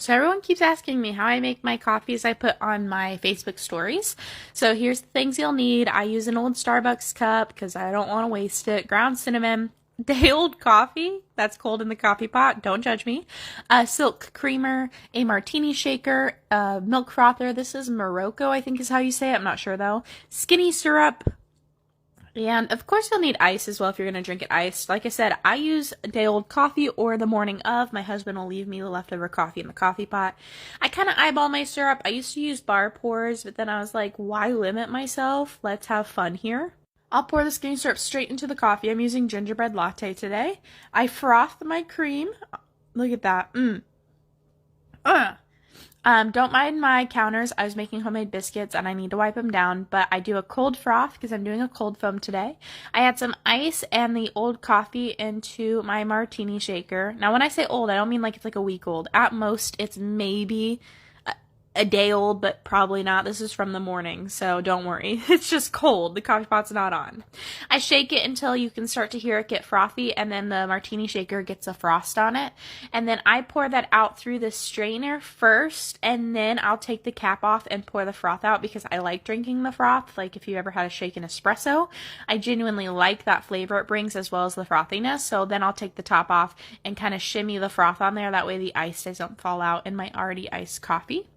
So everyone keeps asking me how I make my coffees I put on my Facebook stories. So here's the things you'll need. I use an old Starbucks cup because I don't want to waste it. Ground cinnamon, day old coffee that's cold in the coffee pot. Don't judge me. A silk creamer, a martini shaker, a milk frother. This is Morocco, I think is how you say it. I'm not sure though. Skinny syrup, and of course, you'll need ice as well if you're going to drink it iced. Like I said, I use day old coffee or the morning of. My husband will leave me the leftover coffee in the coffee pot. I kind of eyeball my syrup. I used to use bar pours, but then I was like, why limit myself? Let's have fun here. I'll pour the skinny syrup straight into the coffee. I'm using gingerbread latte today. I froth my cream. Look at that. Don't mind my counters. I was making homemade biscuits and I need to wipe them down, but I do a cold froth because I'm doing a cold foam today. I add some ice and the old coffee into my martini shaker. Now, when I say old, I don't mean like it's like a week old. At most, it's maybe a day old, but probably not. This is from the morning, so don't worry. It's just cold. The coffee pot's not on. I shake it until you can start to hear it get frothy, and then the martini shaker gets a frost on it. And then I pour that out through the strainer first, and then I'll take the cap off and pour the froth out because I like drinking the froth. Like if you ever had a shaken espresso, I genuinely like that flavor it brings as well as the frothiness. So then I'll take the top off and kind of shimmy the froth on there. That way the ice doesn't fall out in my already iced coffee.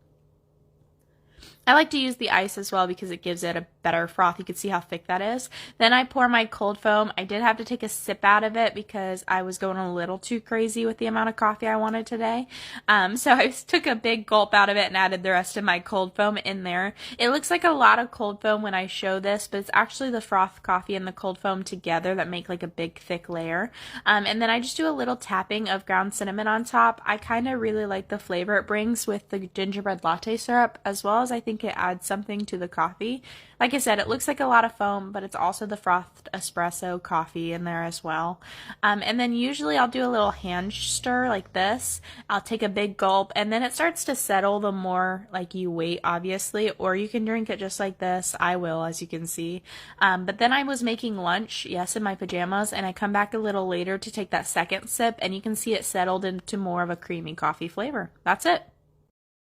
I like to use the ice as well because it gives it a better froth. You can see how thick that is. Then I pour my cold foam. I did have to take a sip out of it because I was going a little too crazy with the amount of coffee I wanted today. So I took a big gulp out of it and added the rest of my cold foam in there. It looks like a lot of cold foam when I show this, but it's actually the froth coffee and the cold foam together that make like a big thick layer. And then I just do a little tapping of ground cinnamon on top. I kind of really like the flavor it brings with the gingerbread latte syrup, as well as I think it adds something to the coffee. Like I said, it looks like a lot of foam, but it's also the frothed espresso coffee in there as well. And then usually I'll do a little hand stir like this. I'll take a big gulp, and then it starts to settle the more like you wait, obviously, or you can drink it just like this. I will, as you can see. But then I was making lunch, yes, in my pajamas, and I come back a little later to take that second sip, and you can see it settled into more of a creamy coffee flavor. That's it.